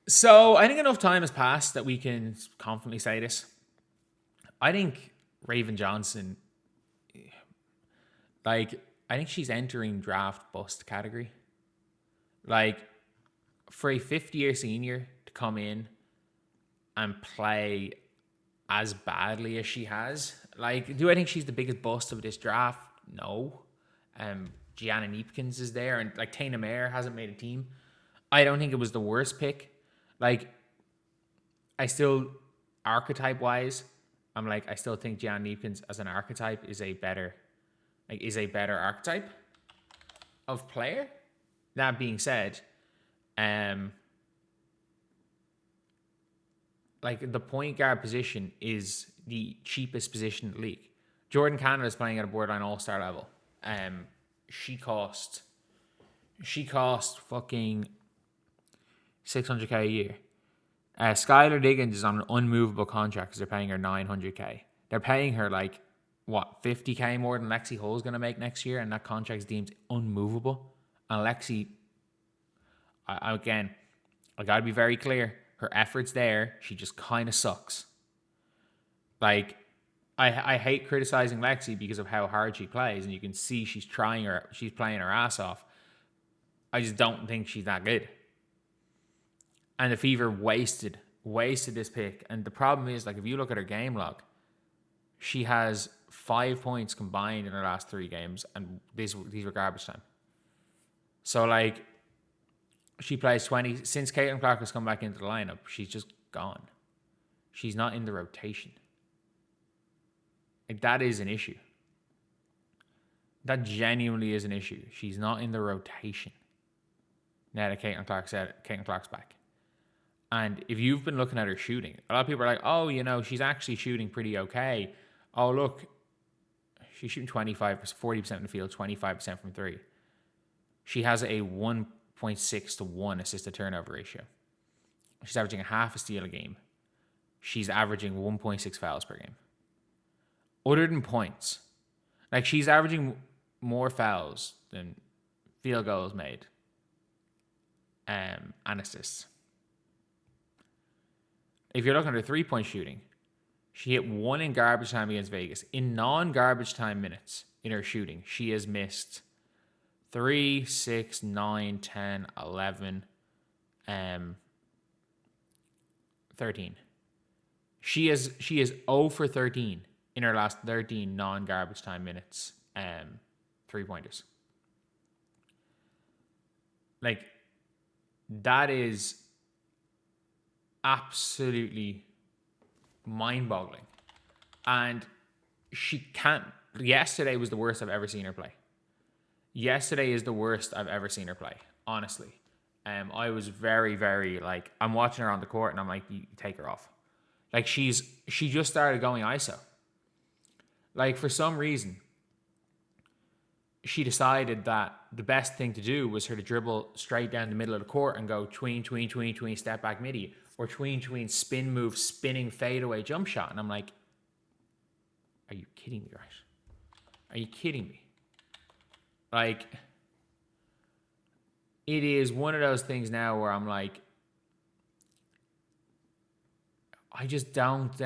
So I think enough time has passed that we can confidently say this. I think Raven Johnson, like, I think she's entering draft bust category. Like, for a 50-year senior to come in and play as badly as she has, like, do I think she's the biggest bust of this draft? No. Gianna Neepkins is there, and like Tana Mayer hasn't made a team. I don't think it was the worst pick. Like, I still, archetype wise, I still think Gianna Neepkins as an archetype is a better archetype of player. That being said, like, the point guard position is the cheapest position in the league. Jordan Canada is playing at a borderline all-star level. She cost fucking $600K a year. Skylar Diggins is on an unmovable contract because they're paying her $900K. They're paying her like what, $50K more than Lexi Hull's gonna make next year, and that contract's deemed unmovable. And Lexi, again, I gotta be very clear. Her effort's there. She just kind of sucks. Like, I hate criticizing Lexi because of how hard she plays, and you can see she's playing her ass off. I just don't think she's that good. And the Fever wasted this pick. And the problem is, like, if you look at her game log, she has 5 points combined in her last 3 games, and these were garbage time. So, like, she plays 20. Since Caitlin Clark has come back into the lineup, she's just gone. She's not in the rotation. Like, that is an issue. That genuinely is an issue. She's not in the rotation. Now that Caitlin Clark's back. And if you've been looking at her shooting, a lot of people are like, oh, she's actually shooting pretty okay. Oh, look, she's shooting 40% from the field, 25% from 3. She has a 1.6 to 1 assist to turnover ratio. She's averaging a half a steal a game. She's averaging 1.6 fouls per game. Other than points, like, she's averaging more fouls than field goals made and assists. If you're looking at her 3-point shooting, she hit 1 in garbage time against Vegas. In non-garbage time minutes in her shooting, she has missed 3, 6, 9, 10, 11, 13. She is 0 for 13 in her last 13 non-garbage time minutes, 3-pointers. Like, that is absolutely mind-boggling. And she can't. Yesterday was the worst I've ever seen her play. Yesterday is the worst I've ever seen her play, honestly. I was very, very, like, I'm watching her on the court and I'm like, you take her off. Like, she just started going ISO. Like, for some reason, she decided that the best thing to do was her to dribble straight down the middle of the court and go tween, step back midi, or tween, spin move, spinning fadeaway jump shot. And I'm like, are you kidding me, right? Are you kidding me? Like, it is one of those things now where I'm like, I just don't,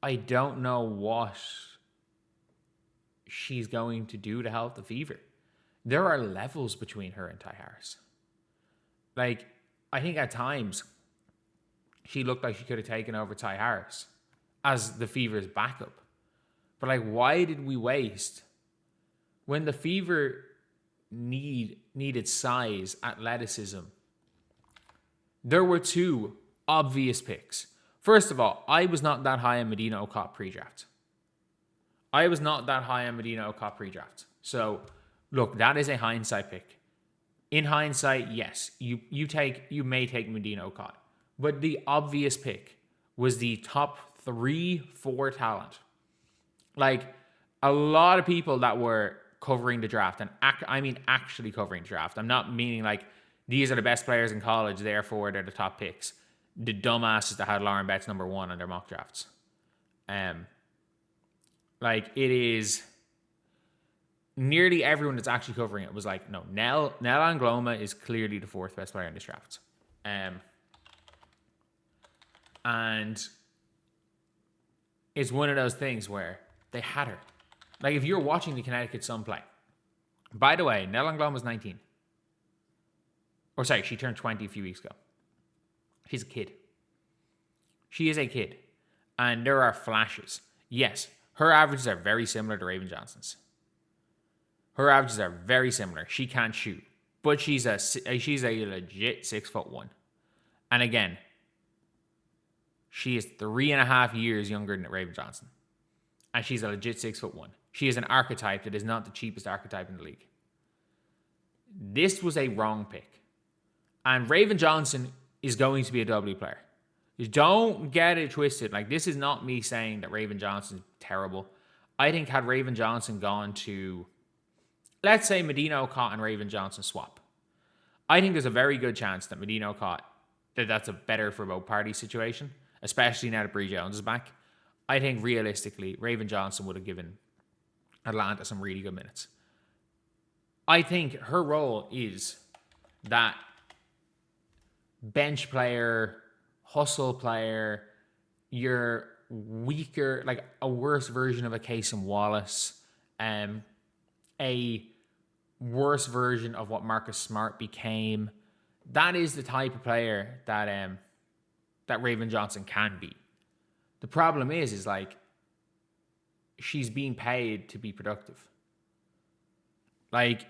I don't know what she's going to do to help the Fever. There are levels between her and Ty Harris. Like, I think at times she looked like she could have taken over Ty Harris as the Fever's backup. But, like, why did we waste when the Fever needed size, athleticism? There were 2 obvious picks. First of all, I was not that high on Medina Okot pre-draft. So, look, that is a hindsight pick. In hindsight, yes, you may take Medina Okot. But the obvious pick was the top 3-4 talent. Like, a lot of people that were covering the draft, and actually covering the draft. I'm not meaning like these are the best players in college, therefore they're the top picks. The dumbasses that had Lauren Betts number 1 on their mock drafts. Like, it is nearly everyone that's actually covering it was like, no, Nell Angloma is clearly the fourth best player in this draft. And it's one of those things where they had her. Like, if you're watching the Connecticut Sun play, by the way, Nell Angloma was 19. Or sorry, she turned 20 a few weeks ago. She's a kid. She is a kid. And there are flashes. Yes, her averages are very similar to Raven Johnson's. Her averages are very similar. She can't shoot. But she's a legit 6'1". And again, she is 3.5 years younger than Raven Johnson. And she's a legit 6'1". She is an archetype that is not the cheapest archetype in the league. This was a wrong pick. And Raven Johnson is going to be a W player. Don't get it twisted. Like, this is not me saying that Raven Johnson's terrible. I think had Raven Johnson gone to, let's say, Medina Okot and Raven Johnson swap, I think there's a very good chance that Medina Okot, that's a better for both parties situation, especially now that Bree Jones is back. I think realistically, Raven Johnson would have given Atlanta some really good minutes. I think her role is that bench player, hustle player, you're weaker, like a worse version of a Casey Wallace, a worse version of what Marcus Smart became. That is the type of player that Raven Johnson can be. The problem is like, she's being paid to be productive. Like,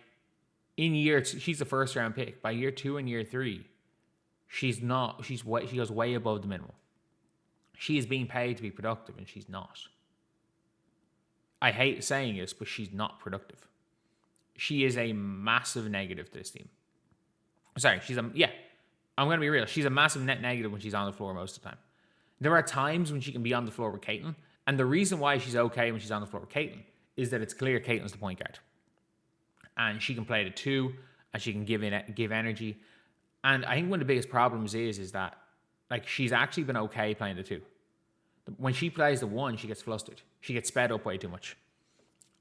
she's the first round pick. By year 2 and year 3, she goes way above the minimum. She is being paid to be productive, and she's not. I hate saying this, but she's not productive. She is a massive negative to this team. Sorry, I'm going to be real. She's a massive net negative when she's on the floor most of the time. There are times when she can be on the floor with Caitlin, and the reason why she's okay when she's on the floor with Caitlin is that it's clear Caitlin's the point guard. And she can play the 2, and she can give energy. And I think one of the biggest problems is that, like, she's actually been okay playing the 2. When she plays the 1, she gets flustered. She gets sped up way too much.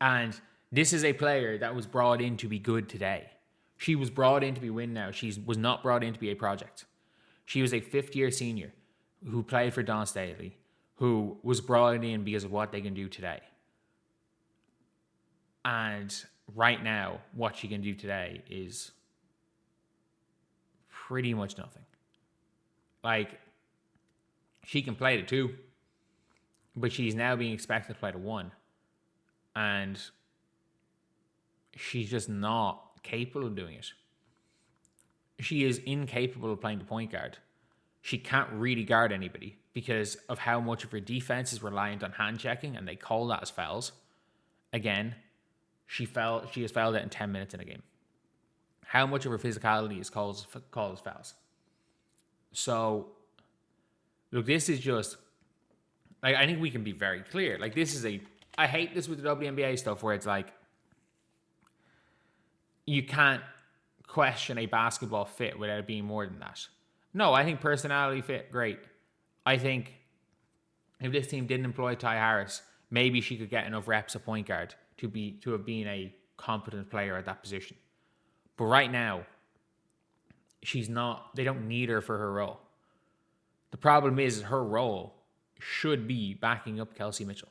And this is a player that was brought in to be good today. She was brought in to be win now. She was not brought in to be a project. She was a 5th-year senior who played for Don Staley, who was brought in because of what they can do today. And right now, what she can do today is pretty much nothing. Like, she can play the 2, but she's now being expected to play the 1. And she's just not capable of doing it. She is incapable of playing the point guard. She can't really guard anybody because of how much of her defense is reliant on hand checking, and they call that as fouls. Again, she has fouled out in 10 minutes in a game. How much of her physicality is called as fouls? So, look, this is just, like, I think we can be very clear. Like, I hate this with the WNBA stuff where it's like, you can't question a basketball fit without it being more than that. No, I think personality fit, great. I think if this team didn't employ Ty Harris, maybe she could get enough reps at point guard to have been a competent player at that position. But right now, she's not. They don't need her for her role. The problem is her role should be backing up Kelsey Mitchell.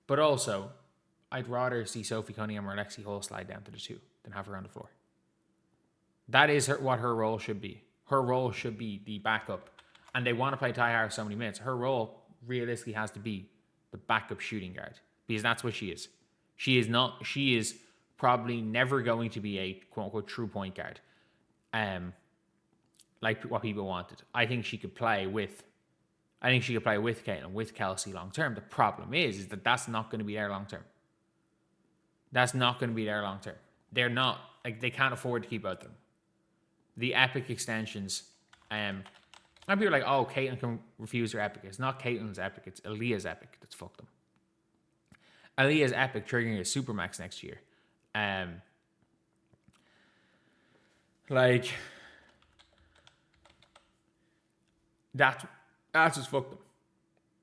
But also, I'd rather see Sophie Cunningham or Lexi Hull slide down to the 2 than have her on the floor. That is what her role should be. Her role should be the backup. And they want to play Ty Harris so many minutes. Her role realistically has to be the backup shooting guard, because that's what she is. She is probably never going to be a quote-unquote true point guard, like what people wanted. I think she could play with Caitlin, with Kelsey long term. The problem is that that's not going to be there long term. That's not going to be there long term. They're not, like, they can't afford to keep out them. The Epic extensions, and people are like, oh, Caitlin can refuse her Epic. It's not Caitlin's Epic, it's Aaliyah's Epic that's fucked them. Aaliyah's Epic triggering a Supermax next year. Like, that's what's fucked them.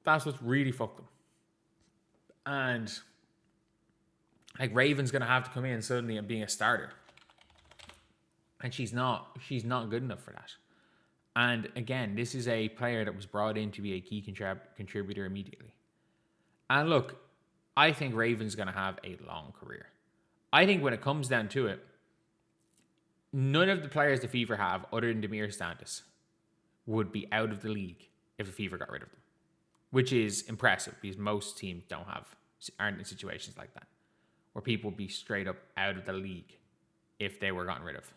That's what's really fucked them. And Like, Raven's going to have to come in suddenly and being a starter. And she's not good enough for that. And again, this is a player that was brought in to be a key contributor immediately. And look, I think Raven's going to have a long career. I think when it comes down to it, none of the players the Fever have, other than Demir Stantis, would be out of the league if the Fever got rid of them. Which is impressive, because most teams aren't in situations like that, where people would be straight up out of the league if they were gotten rid of.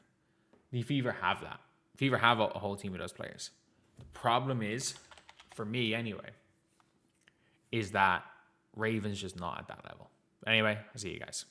The Fever have that. Fever have a whole team of those players. The problem is, for me anyway, is that Raven's just not at that level. Anyway, I'll see you guys.